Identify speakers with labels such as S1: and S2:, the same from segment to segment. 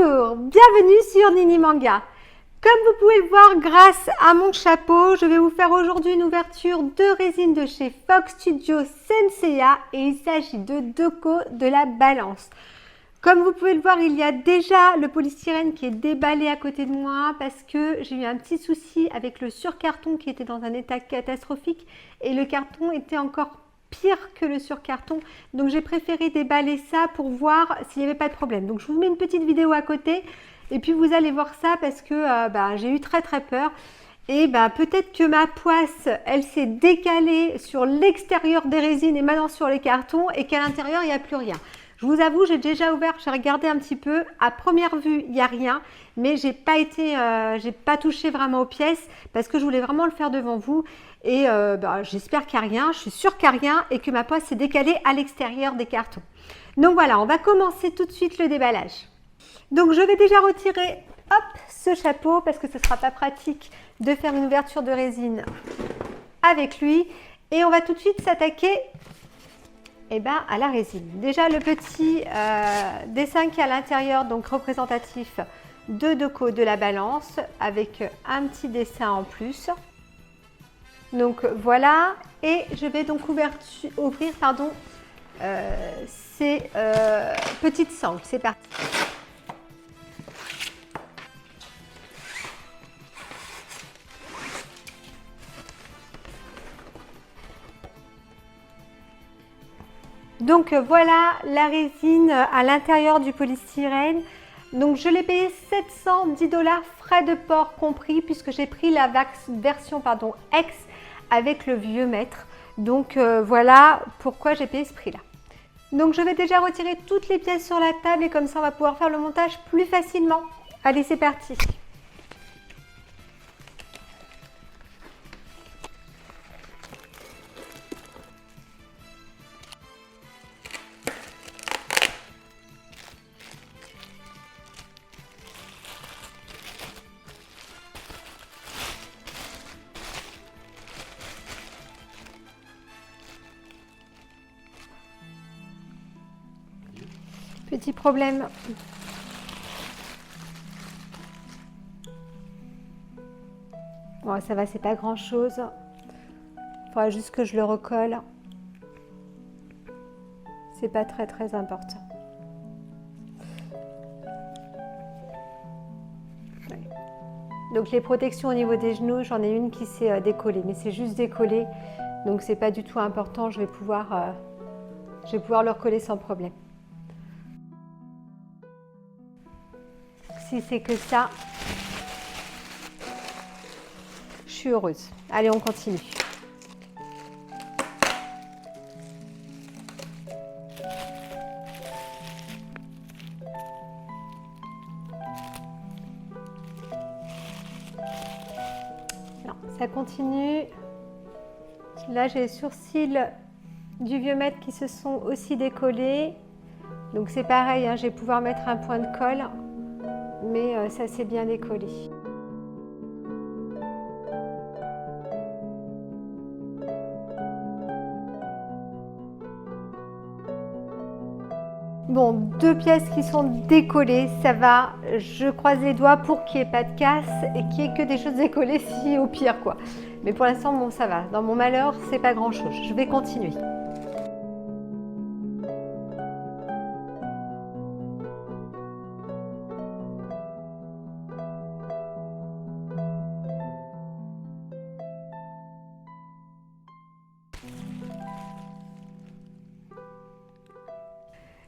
S1: Bonjour, bienvenue sur Nini Manga. Comme vous pouvez le voir grâce à mon chapeau, je vais vous faire aujourd'hui une ouverture de résine de chez Fox Studio Senseiya et il s'agit de Doko de la balance. Comme vous pouvez le voir, il y a déjà le polystyrène qui est déballé à côté de moi parce que j'ai eu un petit souci avec le surcarton qui était dans un état catastrophique et le carton était encore pire que le surcarton. Donc j'ai préféré déballer ça pour voir s'il n'y avait pas de problème. Donc je vous mets une petite vidéo à côté et puis vous allez voir ça parce que j'ai eu très peur. Et peut-être que ma poisse, elle s'est décalée sur l'extérieur des résines et maintenant sur les cartons et qu'à l'intérieur, il n'y a plus rien. Je vous avoue, j'ai déjà ouvert, j'ai regardé un petit peu. À première vue, il n'y a rien, mais j'ai pas touché vraiment aux pièces parce que je voulais vraiment le faire devant vous. Et j'espère qu'il n'y a rien, je suis sûre qu'il n'y a rien et que ma poisse s'est décalée à l'extérieur des cartons. Donc voilà, on va commencer tout de suite le déballage. Donc je vais déjà retirer ce chapeau parce que ce ne sera pas pratique de faire une ouverture de résine avec lui. Et on va tout de suite s'attaquer à la résine. Déjà le petit dessin qui est à l'intérieur, donc représentatif de Doko de la balance avec un petit dessin en plus. Donc voilà, et je vais donc ouvrir ces petites sangles. C'est parti. Donc voilà la résine à l'intérieur du polystyrène. Donc je l'ai payé 710 $ frais de port compris puisque j'ai pris la version X avec le vieux mètre. Donc voilà pourquoi j'ai payé ce prix là. Donc je vais déjà retirer toutes les pièces sur la table et comme ça on va pouvoir faire le montage plus facilement. Allez, c'est parti. Petit problème. Bon, ça va, c'est pas grand chose. Il faudra juste que je le recolle. C'est pas très important. Ouais. Donc les protections au niveau des genoux, j'en ai une qui s'est décollée, mais c'est juste décollé. Donc c'est pas du tout important. Je vais pouvoir le recoller sans problème. Si c'est que ça, je suis heureuse. Allez, on continue. Non, ça continue. Là, j'ai les sourcils du vieux mètre qui se sont aussi décollés. Donc c'est pareil, hein, je vais pouvoir mettre un point de colle. Mais ça s'est bien décollé. Bon, deux pièces qui sont décollées, ça va. Je croise les doigts pour qu'il n'y ait pas de casse et qu'il n'y ait que des choses décollées si au pire quoi. Mais pour l'instant, bon, ça va. Dans mon malheur, c'est pas grand chose. Je vais continuer.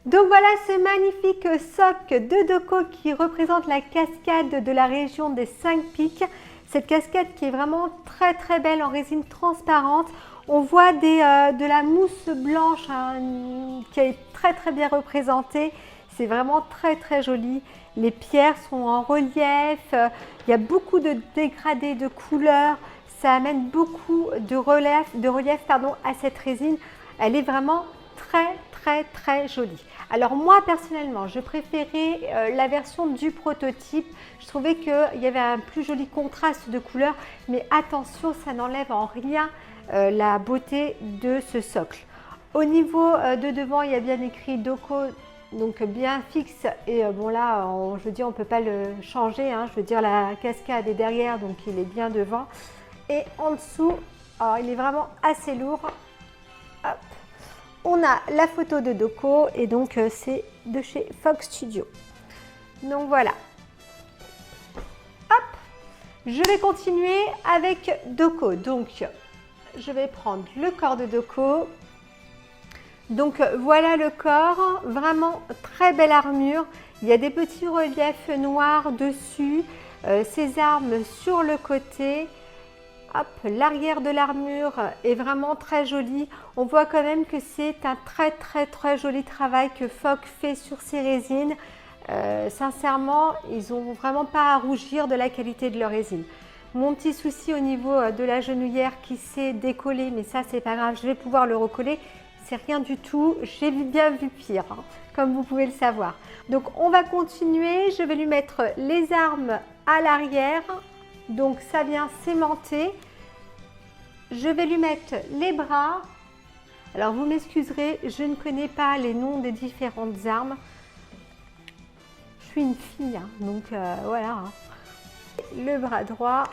S1: Donc voilà ce magnifique soc de Doko qui représente la cascade de la région des 5 pics. Cette cascade qui est vraiment très belle en résine transparente. On voit de la mousse blanche qui est très bien représentée. C'est vraiment très joli. Les pierres sont en relief. Il y a beaucoup de dégradés de couleurs. Ça amène beaucoup de relief à cette résine. Elle est vraiment très jolie. Alors moi personnellement, je préférais la version du prototype. Je trouvais qu'il y avait un plus joli contraste de couleurs, mais attention, ça n'enlève en rien la beauté de ce socle. Au niveau de devant, il y a bien écrit Doko donc bien fixe. Et bon là, je veux dire, on ne peut pas le changer, hein. Je veux dire, la cascade est derrière, donc il est bien devant. Et en dessous, alors il est vraiment assez lourd. Hop. On a la photo de Doko et donc c'est de chez Fox Studio. Donc voilà. Hop. Je vais continuer avec Doko. Donc je vais prendre le corps de Doko. Donc voilà le corps, vraiment très belle armure. Il y a des petits reliefs noirs dessus, ses armes sur le côté. Hop, l'arrière de l'armure est vraiment très jolie. On voit quand même que c'est un très joli travail que Fox fait sur ces résines. Sincèrement, ils n'ont vraiment pas à rougir de la qualité de leur résine. Mon petit souci au niveau de la genouillère qui s'est décollée, mais ça c'est pas grave, je vais pouvoir le recoller. C'est rien du tout, j'ai bien vu pire, hein, comme vous pouvez le savoir. Donc on va continuer, je vais lui mettre les armes à l'arrière. Donc ça vient s'aimanter. Je vais lui mettre les bras. Alors vous m'excuserez, je ne connais pas les noms des différentes armes. Je suis une fille, hein, donc voilà. Le bras droit.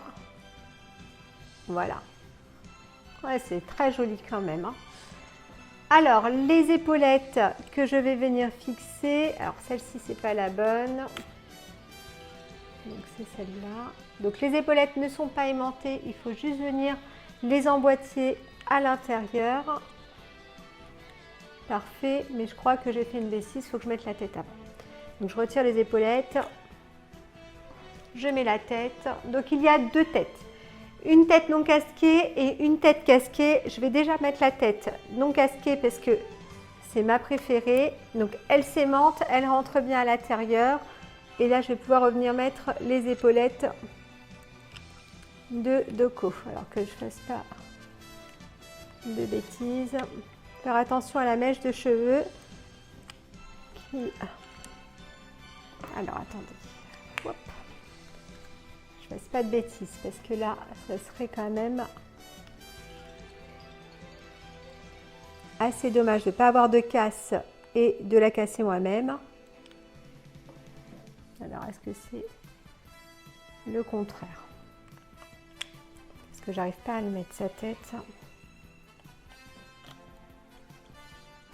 S1: Voilà. Ouais, c'est très joli quand même, hein. Alors les épaulettes que je vais venir fixer. Alors celle-ci c'est pas la bonne. Donc c'est celle-là. Donc les épaulettes ne sont pas aimantées, il faut juste venir les emboîter à l'intérieur. Parfait, mais je crois que j'ai fait une bêtise, il faut que je mette la tête avant. Donc je retire les épaulettes, je mets la tête. Donc il y a deux têtes, une tête non casquée et une tête casquée. Je vais déjà mettre la tête non casquée parce que c'est ma préférée. Donc elle s'aimante, elle rentre bien à l'intérieur. Et là, je vais pouvoir revenir mettre les épaulettes de Doko. Alors que je ne fasse pas de bêtises. Faire attention à la mèche de cheveux. Alors, attendez. Hop. Je ne fasse pas de bêtises parce que là, ça serait quand même assez dommage de ne pas avoir de casse et de la casser moi-même. Alors, est-ce que c'est le contraire? Parce que j'arrive pas à lui mettre sa tête.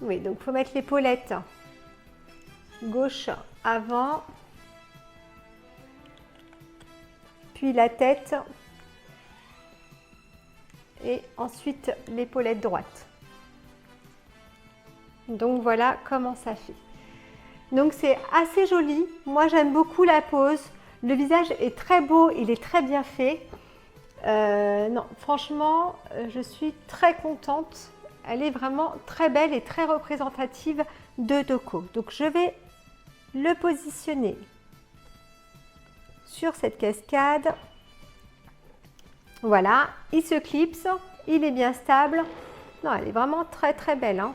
S1: Oui, donc il faut mettre l'épaulette gauche avant, puis la tête, et ensuite l'épaulette droite. Donc voilà comment ça fait. Donc c'est assez joli, moi j'aime beaucoup la pose, le visage est très beau, il est très bien fait. Non, franchement, je suis très contente, elle est vraiment très belle et très représentative de Doko. Donc je vais le positionner sur cette cascade. Voilà, il se clipse, il est bien stable. Non, elle est vraiment très belle, hein.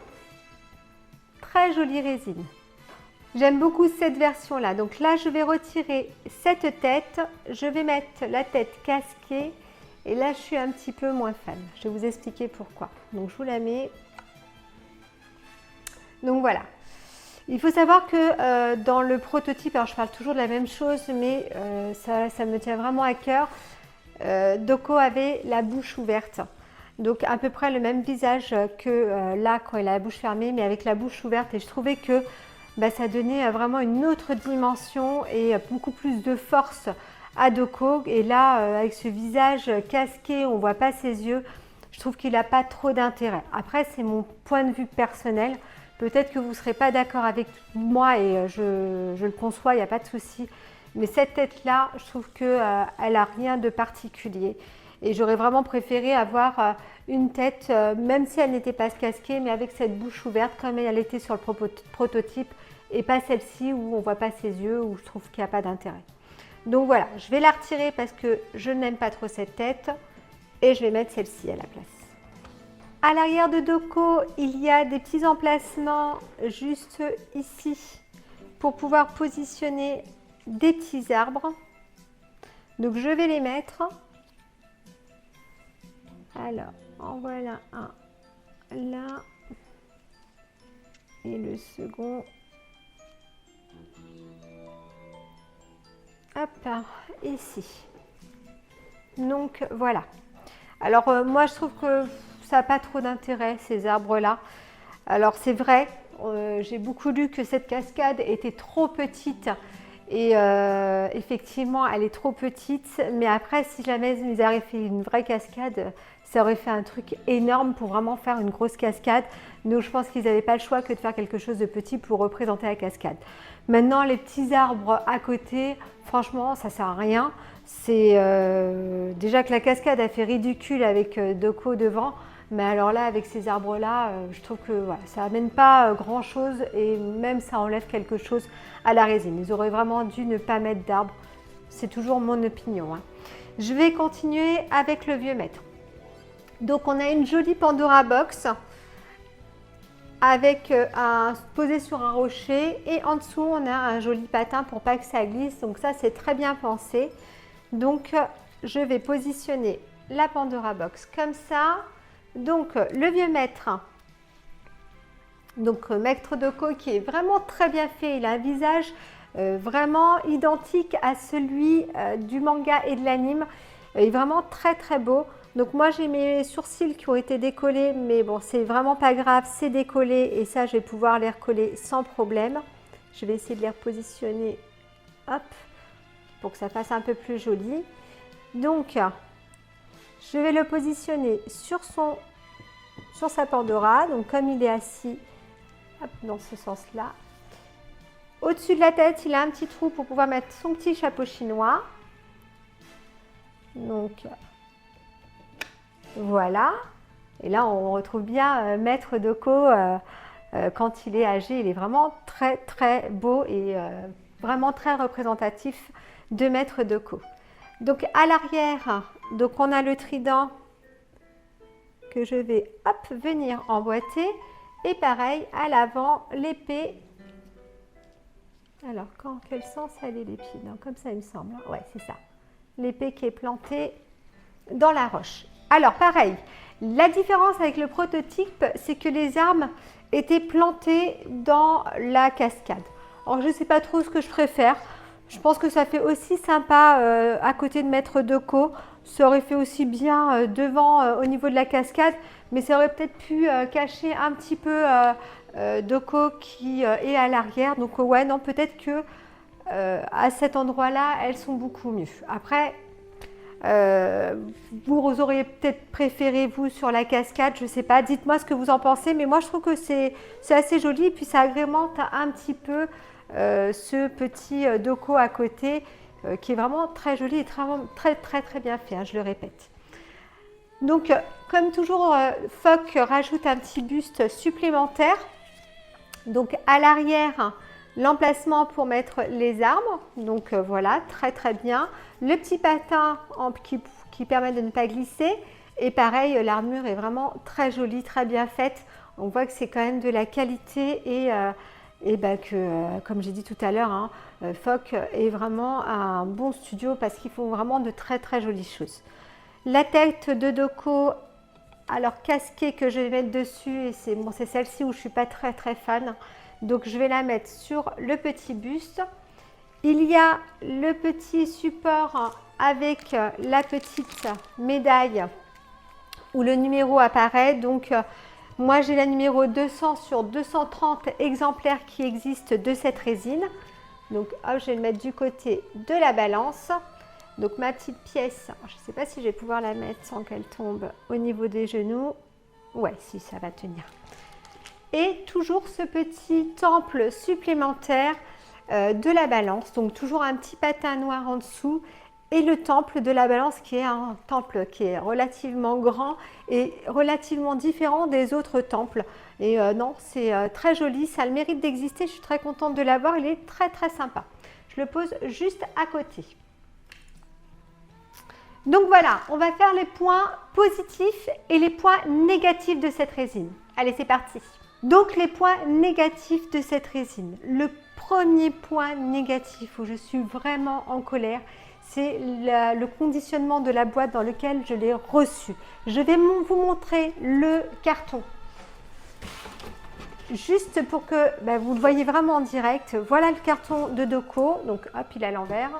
S1: Très jolie résine. J'aime beaucoup cette version-là. Donc là, je vais retirer cette tête. Je vais mettre la tête casquée. Et là, je suis un petit peu moins fan. Je vais vous expliquer pourquoi. Donc, je vous la mets. Donc, voilà. Il faut savoir que dans le prototype, alors je parle toujours de la même chose, mais ça me tient vraiment à cœur. Doko avait la bouche ouverte. Donc, à peu près le même visage que là, quand il a la bouche fermée, mais avec la bouche ouverte. Et je trouvais que ça donnait vraiment une autre dimension et beaucoup plus de force à Doko. Et là, avec ce visage casqué, on ne voit pas ses yeux, je trouve qu'il n'a pas trop d'intérêt. Après, c'est mon point de vue personnel. Peut-être que vous ne serez pas d'accord avec moi et je le conçois, il n'y a pas de souci. Mais cette tête-là, je trouve qu'elle n'a rien de particulier. Et j'aurais vraiment préféré avoir une tête, même si elle n'était pas casquée, mais avec cette bouche ouverte comme elle était sur le prototype, et pas celle-ci où on ne voit pas ses yeux, où je trouve qu'il n'y a pas d'intérêt. Donc voilà, je vais la retirer parce que je n'aime pas trop cette tête, et je vais mettre celle-ci à la place. À l'arrière de Doko, il y a des petits emplacements juste ici pour pouvoir positionner des petits arbres. Donc je vais les mettre. Alors, en voilà un là. Et le second hop, ici. Donc voilà. Alors moi je trouve que ça n'a pas trop d'intérêt ces arbres-là. Alors c'est vrai, j'ai beaucoup lu que cette cascade était trop petite et effectivement elle est trop petite, mais après si jamais ils avaient fait une vraie cascade, ça aurait fait un truc énorme pour vraiment faire une grosse cascade. Donc je pense qu'ils n'avaient pas le choix que de faire quelque chose de petit pour représenter la cascade. Maintenant les petits arbres à côté, franchement ça sert à rien. C'est déjà que la cascade a fait ridicule avec Doko devant. Mais alors là, avec ces arbres-là, je trouve que voilà, ça n'amène pas grand-chose et même ça enlève quelque chose à la résine. Ils auraient vraiment dû ne pas mettre d'arbres. C'est toujours mon opinion, hein. Je vais continuer avec le vieux maître. Donc, on a une jolie Pandora Box avec posé sur un rocher et en dessous, on a un joli patin pour pas que ça glisse. Donc ça, c'est très bien pensé. Donc, je vais positionner la Pandora Box comme ça. Donc le vieux maître, donc maître Doko qui est vraiment très bien fait, il a un visage vraiment identique à celui du manga et de l'anime, il est vraiment très très beau. Donc moi j'ai mes sourcils qui ont été décollés, mais bon c'est vraiment pas grave, c'est décollé et ça je vais pouvoir les recoller sans problème. Je vais essayer de les repositionner, hop, pour que ça fasse un peu plus joli. Donc je vais le positionner sur sa Pandora, donc comme il est assis, hop, dans ce sens-là. Au-dessus de la tête, il a un petit trou pour pouvoir mettre son petit chapeau chinois. Donc, voilà. Et là, on retrouve bien Maître Doko quand il est âgé. Il est vraiment très, très beau et vraiment très représentatif de Maître Doko. Donc à l'arrière, donc on a le trident que je vais hop, venir emboîter et pareil à l'avant l'épée. Alors dans quel sens elle est l'épée? Comme ça il me semble. Ouais, c'est ça. L'épée qui est plantée dans la roche. Alors pareil, la différence avec le prototype, c'est que les armes étaient plantées dans la cascade. Alors je ne sais pas trop ce que je préfère. Je pense que ça fait aussi sympa à côté de Maître Doko. Ça aurait fait aussi bien devant au niveau de la cascade, mais ça aurait peut-être pu cacher un petit peu Doko qui est à l'arrière. Donc ouais, non, peut-être que à cet endroit-là, elles sont beaucoup mieux. Après, vous auriez peut-être préféré vous sur la cascade, je ne sais pas. Dites-moi ce que vous en pensez, mais moi je trouve que c'est assez joli et puis ça agrémente un petit peu ce petit Doko à côté qui est vraiment très joli et très bien fait, hein, je le répète. Donc comme toujours, Fock rajoute un petit buste supplémentaire. Donc à l'arrière, l'emplacement pour mettre les armes. Donc voilà, très bien. Le petit patin qui permet de ne pas glisser. Et pareil, l'armure est vraiment très jolie, très bien faite. On voit que c'est quand même de la qualité et que, comme j'ai dit tout à l'heure, hein, Fock est vraiment un bon studio parce qu'ils font vraiment de très jolies choses. La tête de Doko, alors casquée que je vais mettre dessus, et c'est bon, celle-ci où je ne suis pas très fan. Donc je vais la mettre sur le petit buste. Il y a le petit support avec la petite médaille où le numéro apparaît. Donc moi j'ai la numéro 200 sur 230 exemplaires qui existent de cette résine. Donc hop, je vais le mettre du côté de la balance. Donc ma petite pièce, je ne sais pas si je vais pouvoir la mettre sans qu'elle tombe au niveau des genoux. Ouais, si, ça va tenir. Et toujours ce petit temple supplémentaire de la balance. Donc toujours un petit patin noir en dessous. Et le temple de la balance qui est un temple qui est relativement grand et relativement différent des autres temples. Et non, c'est très joli, ça a le mérite d'exister, je suis très contente de l'avoir, il est très sympa. Je le pose juste à côté. Donc voilà, on va faire les points positifs et les points négatifs de cette résine. Allez, c'est parti. Donc les points négatifs de cette résine. Le premier point négatif où je suis vraiment en colère, c'est le conditionnement de la boîte dans lequel je l'ai reçu. Je vais vous montrer le carton. Juste pour que vous le voyez vraiment en direct. Voilà le carton de Doko. Donc hop, il est à l'envers.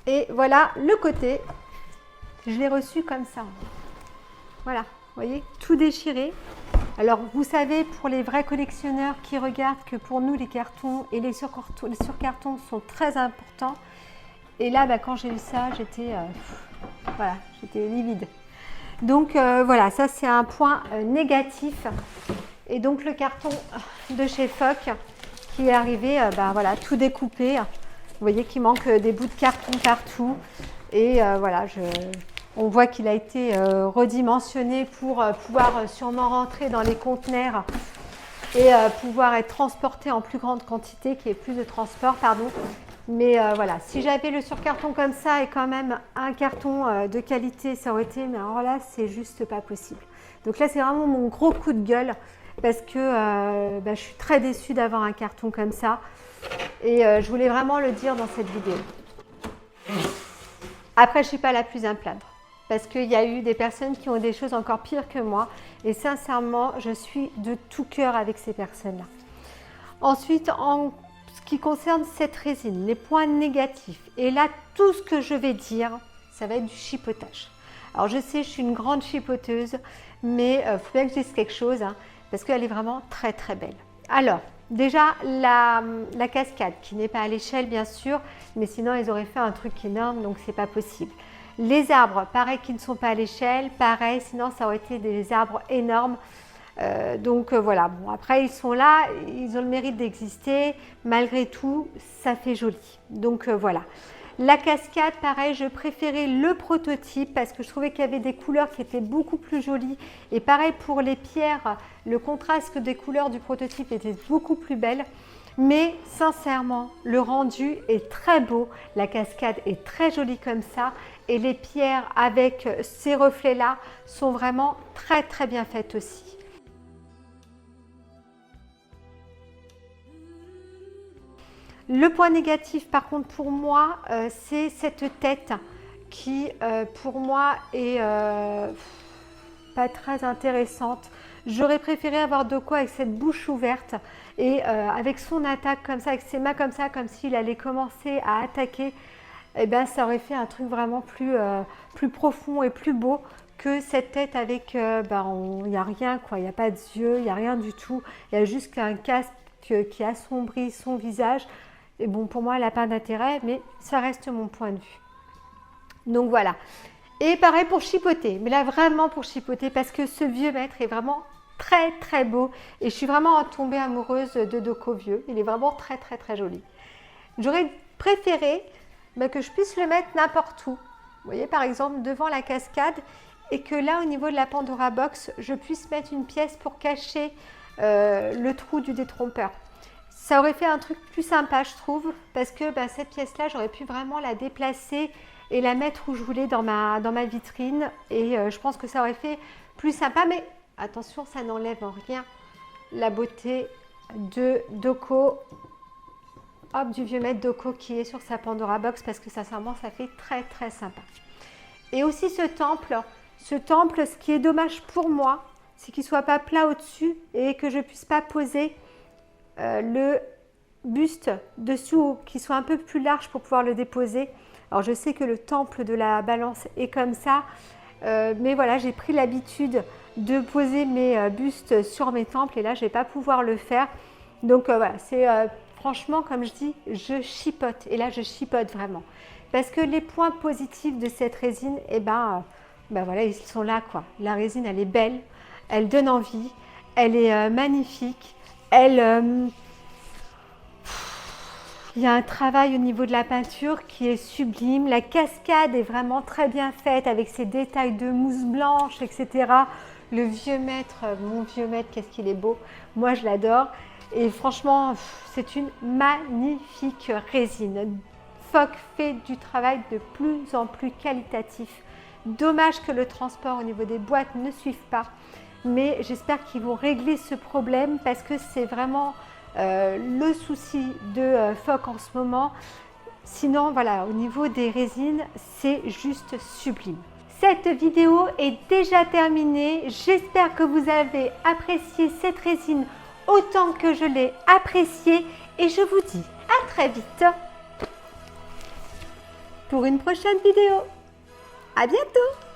S1: Et voilà le côté. Je l'ai reçu comme ça. Voilà, vous voyez, tout déchiré. Alors, vous savez, pour les vrais collectionneurs qui regardent, que pour nous, les cartons et les surcartons sont très importants. Et là, bah, quand j'ai eu ça, j'étais voilà, j'étais livide. Donc, voilà, ça, c'est un point négatif. Et donc, le carton de chez Foc qui est arrivé, bah, voilà, tout découpé. Vous voyez qu'il manque des bouts de carton partout. Et voilà, on voit qu'il a été redimensionné pour pouvoir sûrement rentrer dans les conteneurs et pouvoir être transporté en plus grande quantité, qu'il y ait plus de transport, pardon. Mais voilà, si j'avais le surcarton comme ça et quand même un carton de qualité, ça aurait été, mais alors là, c'est juste pas possible. Donc là, c'est vraiment mon gros coup de gueule parce que bah, je suis très déçue d'avoir un carton comme ça. Et je voulais vraiment le dire dans cette vidéo. Après, je ne suis pas la plus à me plaindre parce qu'il y a eu des personnes qui ont des choses encore pires que moi. Et sincèrement, je suis de tout cœur avec ces personnes-là. Ensuite, en ce qui concerne cette résine, les points négatifs. Et là, tout ce que je vais dire, ça va être du chipotage. Alors, je sais, je suis une grande chipoteuse, mais il faut bien que je dise quelque chose hein, parce qu'elle est vraiment très, très belle. Alors, déjà, la cascade qui n'est pas à l'échelle, bien sûr, mais sinon, ils auraient fait un truc énorme, donc c'est pas possible. Les arbres, pareil, qui ne sont pas à l'échelle, pareil, sinon, ça aurait été des arbres énormes. Donc voilà, bon, après, ils sont là, ils ont le mérite d'exister. Malgré tout, ça fait joli. Donc voilà. La cascade, pareil, je préférais le prototype parce que je trouvais qu'il y avait des couleurs qui étaient beaucoup plus jolies. Et pareil pour les pierres, le contraste des couleurs du prototype était beaucoup plus belle. Mais sincèrement, le rendu est très beau. La cascade est très jolie comme ça. Et les pierres avec ces reflets-là sont vraiment très très bien faites aussi. Le point négatif, par contre, pour moi, c'est cette tête qui, pour moi, est pas très intéressante. J'aurais préféré avoir Doko avec cette bouche ouverte et avec son attaque comme ça, avec ses mains comme ça, comme s'il allait commencer à attaquer. Eh bien, ça aurait fait un truc vraiment plus profond et plus beau que cette tête avec, il n'y a rien, quoi. Il n'y a pas d'yeux, il n'y a rien du tout. Il y a juste un casque qui assombrit son visage. Et bon, pour moi, elle n'a pas d'intérêt, mais ça reste mon point de vue. Donc voilà. Et pareil pour chipoter. Mais là, vraiment pour chipoter, parce que ce vieux maître est vraiment très, très beau. Et je suis vraiment tombée amoureuse de Doko vieux. Il est vraiment très, très, très joli. J'aurais préféré que je puisse le mettre n'importe où. Vous voyez, par exemple, devant la cascade. Et que là, au niveau de la Pandora Box, je puisse mettre une pièce pour cacher le trou du détrompeur. Ça aurait fait un truc plus sympa, je trouve, parce que cette pièce-là, j'aurais pu vraiment la déplacer et la mettre où je voulais dans ma vitrine. Et je pense que ça aurait fait plus sympa. Mais attention, ça n'enlève en rien la beauté de Doko, hop, du vieux maître Doko qui est sur sa Pandora Box, parce que sincèrement, ça fait très, très sympa. Et aussi ce temple, ce qui est dommage pour moi, c'est qu'il ne soit pas plat au-dessus et que je ne puisse pas poser le buste dessous, qui soit un peu plus large pour pouvoir le déposer. Alors je sais que le temple de la balance est comme ça, mais voilà, j'ai pris l'habitude de poser mes bustes sur mes temples et là je ne vais pas pouvoir le faire. Donc voilà, c'est franchement, comme je dis, je chipote. Et là je chipote vraiment. Parce que les points positifs de cette résine, voilà, ils sont là, quoi. La résine, elle est belle, elle donne envie, elle est magnifique. Il y a un travail au niveau de la peinture qui est sublime. La cascade est vraiment très bien faite avec ses détails de mousse blanche, etc. Le vieux maître, mon vieux maître, qu'est-ce qu'il est beau. Moi, je l'adore. Et franchement, c'est une magnifique résine. Foc fait du travail de plus en plus qualitatif. Dommage que le transport au niveau des boîtes ne suive pas. Mais j'espère qu'ils vont régler ce problème parce que c'est vraiment le souci de Foc en ce moment. Sinon, voilà, au niveau des résines, c'est juste sublime. Cette vidéo est déjà terminée. J'espère que vous avez apprécié cette résine autant que je l'ai appréciée. Et je vous dis à très vite. pour une prochaine vidéo. À bientôt!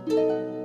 S1: Thank you.